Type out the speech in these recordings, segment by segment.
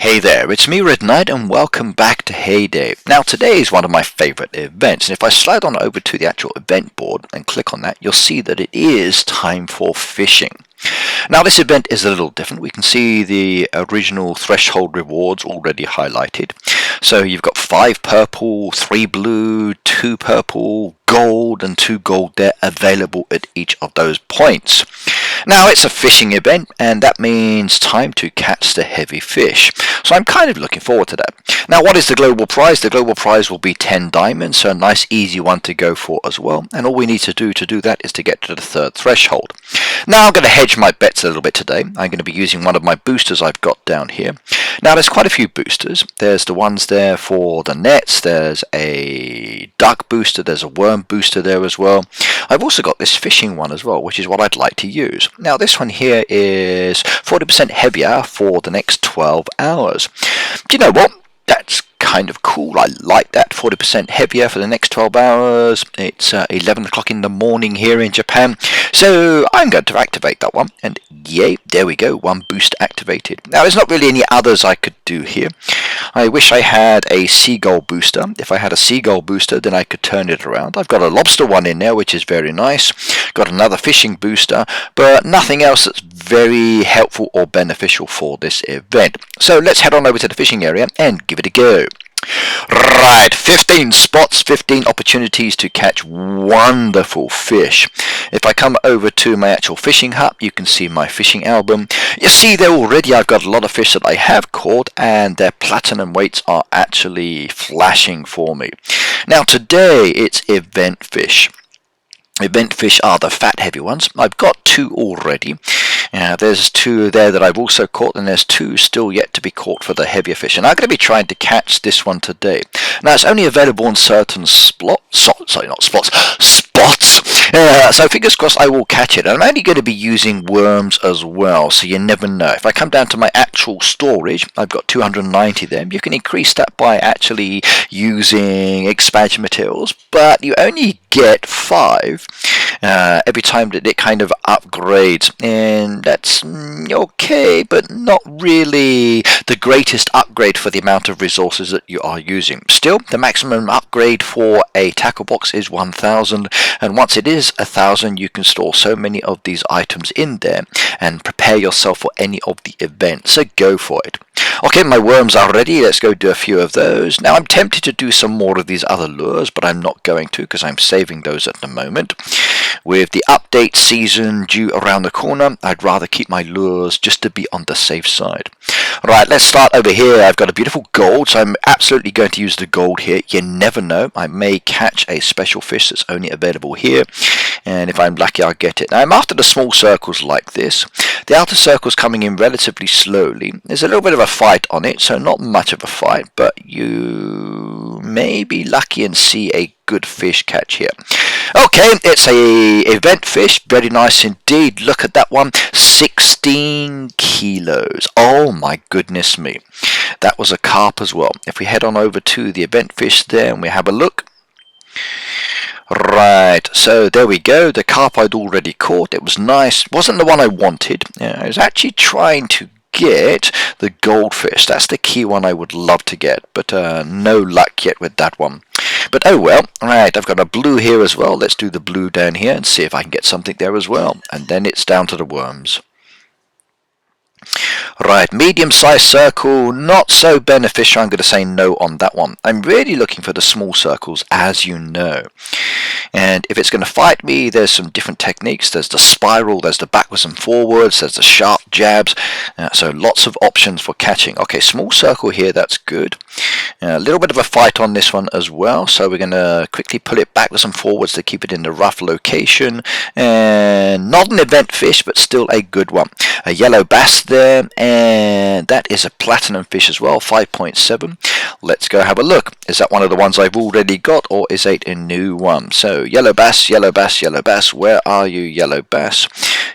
Hey there, it's me Red Knight and welcome back to Heyday. Now today is one of my favourite events, and if I slide on over to the actual event board and click on that, you'll see that it is time for fishing. Now this event is a little different. We can see the original threshold rewards already highlighted. So you've got 5 purple, 3 blue, 2 purple, gold and 2 gold there available at each of those points. Now it's a fishing event and that means time to catch the heavy fish. So I'm kind of looking forward to that. Now what is the global prize? The global prize will be 10 diamonds, so a nice easy one to go for as well. And all we need to do that is to get to the 3rd threshold. Now I'm going to hedge my bets a little bit today. I'm going to be using one of my boosters I've got down here. Now there's quite a few boosters. There's the ones there for the nets, there's a duck booster, there's a worm booster there as well. I've also got this fishing one as well, which is what I'd like to use. Now this one here is 40% heavier for the next 12 hours. Do you know what? That's kind of cool. I like that. 40% heavier for the next 12 hours. It's 11 o'clock in the morning here in Japan. So I'm going to activate that one. And yay, there we go. One boost activated. Now there's not really any others I could do here. I wish I had a seagull booster. If I had a seagull booster, then I could turn it around. I've got a lobster one in there, which is very nice. Got another fishing booster, but nothing else that's very helpful or beneficial for this event. So let's head on over to the fishing area and give it a go. Right, 15 spots, 15 opportunities to catch wonderful fish. If I come over to my actual fishing hut, you can see my fishing album. You see there already I've got a lot of fish that I have caught and their platinum weights are actually flashing for me. Now today it's event fish. Event fish are the fat heavy ones. I've got 2 already. There's 2 there that I've also caught, and there's 2 still yet to be caught for the heavier fish. And I'm going to be trying to catch this one today. Now it's only available on certain spots. So fingers crossed I will catch it. And I'm only going to be using worms as well, so you never know. If I come down to my actual storage, I've got 290 there. You can increase that by actually using expansion materials, but you only get 5 every time that it kind of upgrades, and that's okay, but not really the greatest upgrade for the amount of resources that you are using. Still, the maximum upgrade for a tackle box is 1000, and once it is 1000 you can store so many of these items in there and prepare yourself for any of the events, so go for it. Okay, my worms are ready. Let's go do a few of those. Now I'm tempted to do some more of these other lures, but I'm not going to because I'm saving those at the moment. With the update season due around the corner, I'd rather keep my lures just to be on the safe side. Right, let's start over here. I've got a beautiful gold, so I'm absolutely going to use the gold here. You never know. I may catch a special fish that's only available here, and if I'm lucky I'll get it. Now I'm after the small circles like this. The outer circle's coming in relatively slowly. There's a little bit of a fight on it, so not much of a fight, but you may be lucky and see a good fish catch here. Okay, it's a event fish, very nice indeed. Look at that one, 16 kilos. Oh my goodness me. That was a carp as well. If we head on over to the event fish there and we have a look. Right, so there we go. The carp I'd already caught. It was nice. Wasn't the one I wanted. I was actually trying to get the goldfish. That's the key one I would love to get, but no luck yet with that one. But oh well. Right, I've got a blue here as well. Let's do the blue down here and see if I can get something there as well. And then it's down to the worms. Right, medium-sized circle, not so beneficial. I'm going to say no on that one. I'm really looking for the small circles, as you know. And if it's going to fight me, there's some different techniques. There's the spiral, there's the backwards and forwards, there's the sharp jabs. So lots of options for catching. Okay, small circle here, that's good. A little bit of a fight on this one as well. So we're going to quickly pull it backwards and forwards to keep it in the rough location. And not an event fish, but still a good one. A yellow bass there, and that is a platinum fish as well, 5.7. Let's go have a look. Is that one of the ones I've already got, or is it a new one? So yellow bass, yellow bass, yellow bass. Where are you, yellow bass?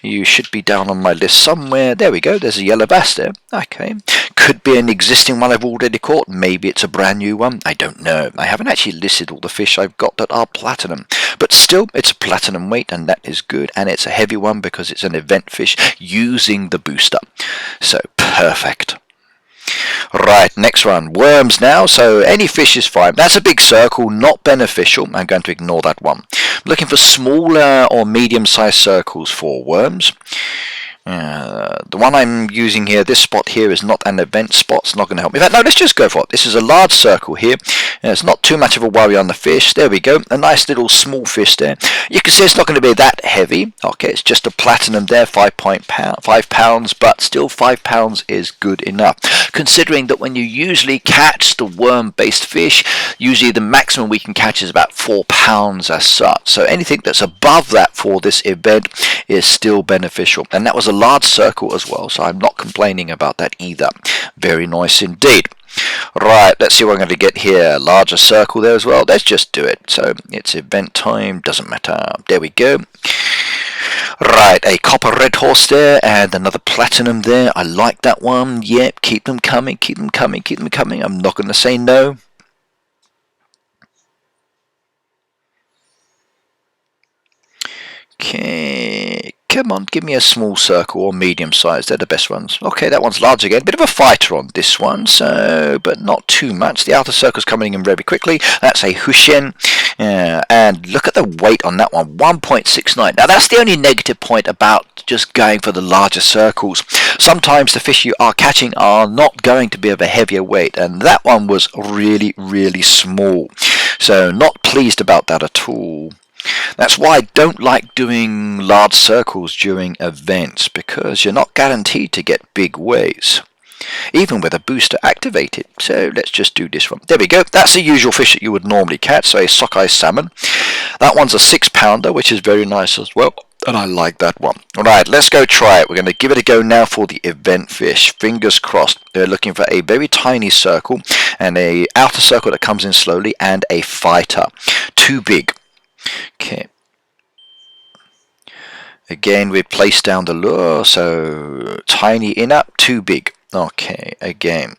You should be down on my list somewhere. There we go, there's a yellow bass there. Okay, could be an existing one I've already caught. Maybe it's a brand new one. I don't know. I haven't actually listed all the fish I've got that are platinum, but still it's a platinum weight, and that is good. And it's a heavy one because it's an event fish using the booster. So perfect. Right, next one, worms now. So any fish is fine. That's a big circle, not beneficial. I'm going to ignore that one. I'm looking for smaller or medium-sized circles for worms. The one I'm using here, this spot here, is not an event spot. It's not going to help me. In fact, no, let's just go for it. This is a large circle here. It's not too much of a worry on the fish. There we go. A nice little small fish there. You can see it's not going to be that heavy. Okay, it's just a platinum there, 5 pounds, but still 5 pounds is good enough. Considering that when you usually catch the worm-based fish, usually the maximum we can catch is about 4 pounds as such. So anything that's above that for this event is still beneficial. And that was a large circle as well, so I'm not complaining about that either. Very nice indeed. Right, let's see what I'm going to get here. Larger circle there as well. Let's just do it. So it's event time, doesn't matter. There we go. Right, a copper red horse there and another platinum there. I like that one. Yep, keep them coming, keep them coming, keep them coming. I'm not going to say no. Okay, come on, give me a small circle or medium size. They're the best ones. Okay, that one's large again. Bit of a fighter on this one, so but not too much. The outer circle's coming in very quickly. That's a Hushen. And look at the weight on that one, 1.69. Now that's the only negative point about just going for the larger circles. Sometimes the fish you are catching are not going to be of a heavier weight, and that one was really, really small. So not pleased about that at all. That's why I don't like doing large circles during events, because you're not guaranteed to get big weights, even with a booster activated. So let's just do this one. There we go. That's the usual fish that you would normally catch, so a sockeye salmon. That one's a 6 pounder, which is very nice as well, and I like that one. Alright, let's go try it. We're going to give it a go now for the event fish. Fingers crossed. They're looking for a very tiny circle, and a outer circle that comes in slowly, and a fighter. Too big. Okay. Again, we place down the lure, so tiny inner, too big. Okay, again.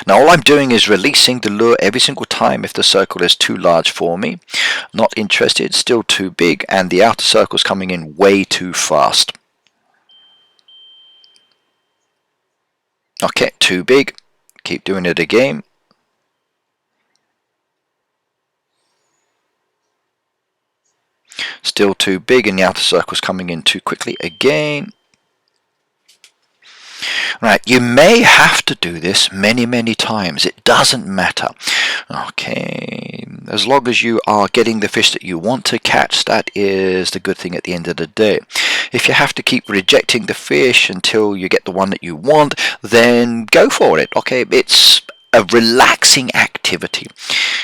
Now all I'm doing is releasing the lure every single time if the circle is too large for me. Not interested, still too big, and the outer circle's coming in way too fast. Okay, too big. Keep doing it again. Still too big, and the outer circle's coming in too quickly again. Right, you may have to do this many times. It doesn't matter. Okay, as long as you are getting the fish that you want to catch, that is the good thing at the end of the day. If you have to keep rejecting the fish until you get the one that you want, then go for it. Okay, it's a relaxing activity.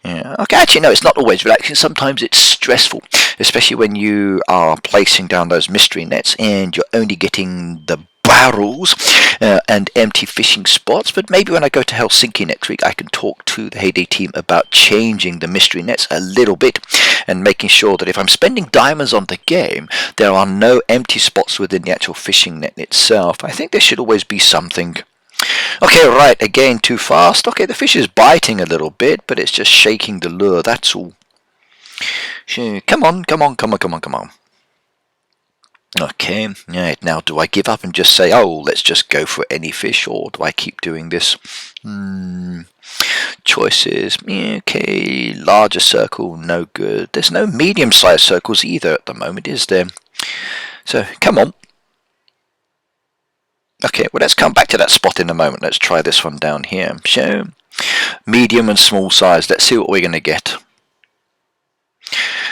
Yeah. Okay, actually no, it's not always relaxing. Sometimes it's stressful, especially when you are placing down those mystery nets and you're only getting the barrels and empty fishing spots. But maybe when I go to Helsinki next week, I can talk to the Heyday team about changing the mystery nets a little bit and making sure that if I'm spending diamonds on the game, there are no empty spots within the actual fishing net itself. I think there should always be something. Okay, right, again too fast. Okay, the fish is biting a little bit, but it's just shaking the lure, that's all. Come on, come on, come on, come on, come on. Okay, right, now do I give up and just say, oh, let's just go for any fish, or do I keep doing this? Choices. Okay, larger circle, no good. There's no medium-sized circles either at the moment, is there? So, come on. Okay, well, let's come back to that spot in a moment. Let's try this one down here. So, medium and small size. Let's see what we're going to get.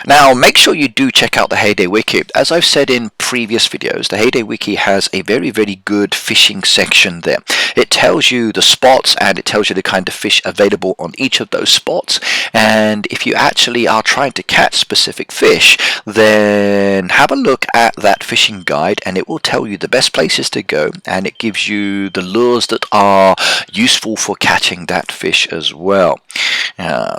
Now, make sure you do check out the Heyday Wiki. As I've said in previous videos, the Heyday Wiki has a very good fishing section there. It tells you the spots and it tells you the kind of fish available on each of those spots. And if you actually are trying to catch specific fish, then have a look at that fishing guide and it will tell you the best places to go, and it gives you the lures that are useful for catching that fish as well.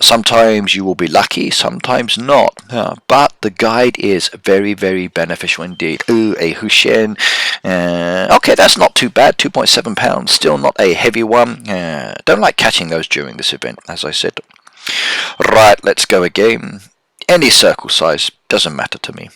Sometimes you will be lucky, sometimes not. But the guide is very beneficial indeed. Ooh, a Hushen. Okay, that's not too bad. 2.7 pounds. Still not a heavy one. Don't like catching those during this event, as I said. Right, let's go again. Any circle size, doesn't matter to me.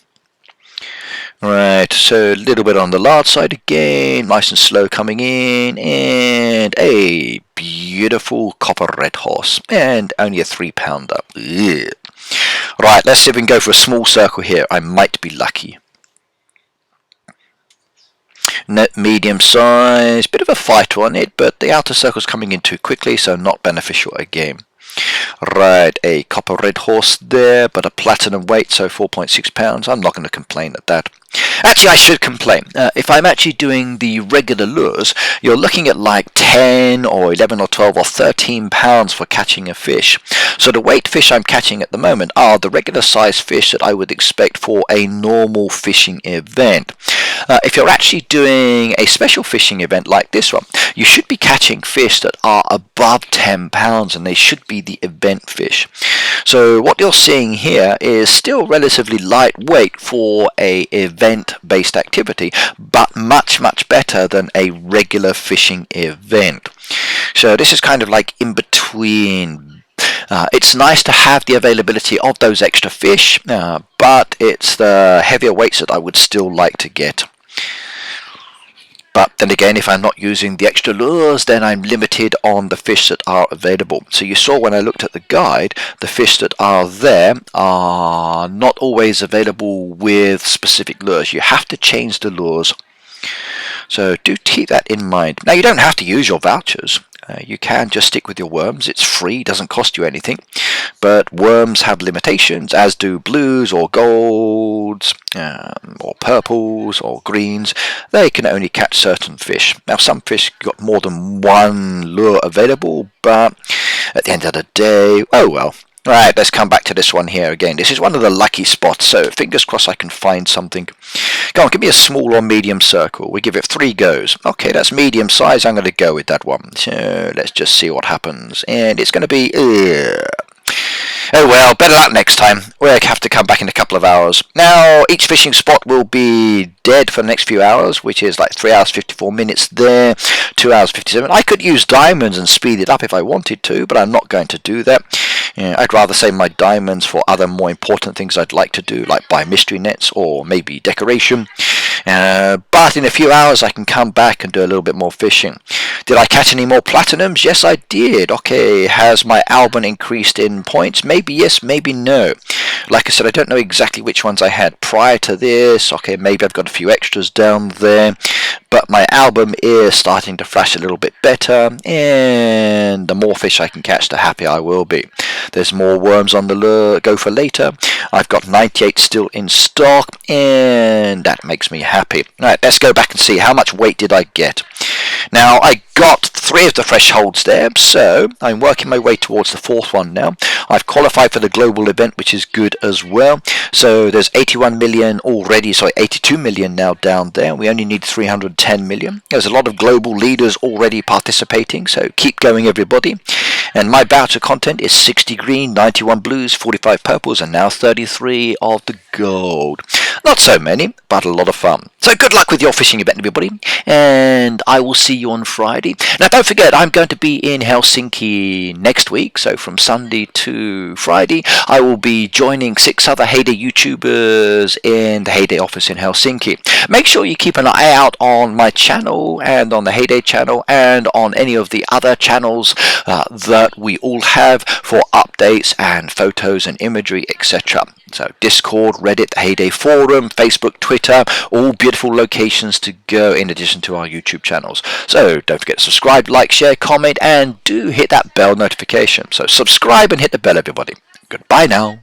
Right, so a little bit on the large side again, nice and slow coming in, and a beautiful copper red horse, and only a 3-pounder. Ugh. Right, let's see if we can go for a small circle here. I might be lucky. Medium size, bit of a fighter on it, but the outer circle's coming in too quickly, so not beneficial again. Right, a copper red horse there, but a platinum weight, so 4.6 pounds. I'm not going to complain at that. Actually, I should complain. If I'm actually doing the regular lures, you're looking at like 10 or 11 or 12 or 13 pounds for catching a fish. So the weight fish I'm catching at the moment are the regular size fish that I would expect for a normal fishing event. If you're actually doing a special fishing event like this one, you should be catching fish that are above 10 pounds, and they should be the event fish. So what you're seeing here is still relatively lightweight for a event-based activity, but much better than a regular fishing event. So this is kind of like in between. It's nice to have the availability of those extra fish, but it's the heavier weights that I would still like to get. But then again, if I'm not using the extra lures, then I'm limited on the fish that are available. So you saw when I looked at the guide, the fish that are there are not always available with specific lures. You have to change the lures. So do keep that in mind. Now, you don't have to use your vouchers. You can just stick with your worms. It's free, doesn't cost you anything. But worms have limitations, as do blues or golds, or purples or greens. They can only catch certain fish. Now, some fish got more than one lure available, but at the end of the day, oh well. Right, let's come back to this one here again. This is one of the lucky spots, so fingers crossed I can find something. Go on, give me a small or medium circle. We give it 3 goes. Okay, that's medium size. I'm going to go with that one. So let's just see what happens. And it's going to be... Oh well, better luck next time. We'll have to come back in a couple of hours. Now, each fishing spot will be dead for the next few hours, which is like 3 hours 54 minutes there, 2 hours 57. I could use diamonds and speed it up if I wanted to, but I'm not going to do that. I'd rather save my diamonds for other more important things I'd like to do, like buy mystery nets or maybe decoration. But in a few hours I can come back and do a little bit more fishing. Did I catch any more platinums? Yes, I did. Okay, has my album increased in points? Maybe yes, maybe no. Like I said, I don't know exactly which ones I had prior to this. Okay, maybe I've got a few extras down there. But my album is starting to flash a little bit better, and the more fish I can catch, the happier I will be. There's more worms on the lure, go for later. I've got 98 still in stock, and that makes me happy. Alright, let's go back and see how much weight did I get. Now, I got 3 of the thresholds there, so I'm working my way towards the 4th one now. I've qualified for the global event, which is good as well. So there's 81 million already, sorry, 82 million now down there. We only need 310 million. There's a lot of global leaders already participating, so keep going, everybody. And my voucher content is 60 green, 91 blues, 45 purples, and now 33 of the gold. Not so many, but a lot of fun. So good luck with your fishing event, everybody, and I will see you on Friday. Now, don't forget, I'm going to be in Helsinki next week, so from Sunday to Friday, I will be joining 6 other Heyday YouTubers in the Heyday office in Helsinki. Make sure you keep an eye out on my channel and on the Heyday channel and on any of the other channels that we all have for updates and photos and imagery, etc. So Discord, Reddit, Heyday Forum, Facebook, Twitter, all beautiful locations to go in addition to our YouTube channels. So don't forget to subscribe, like, share, comment, and do hit that bell notification. So subscribe and hit the bell, everybody. Goodbye now.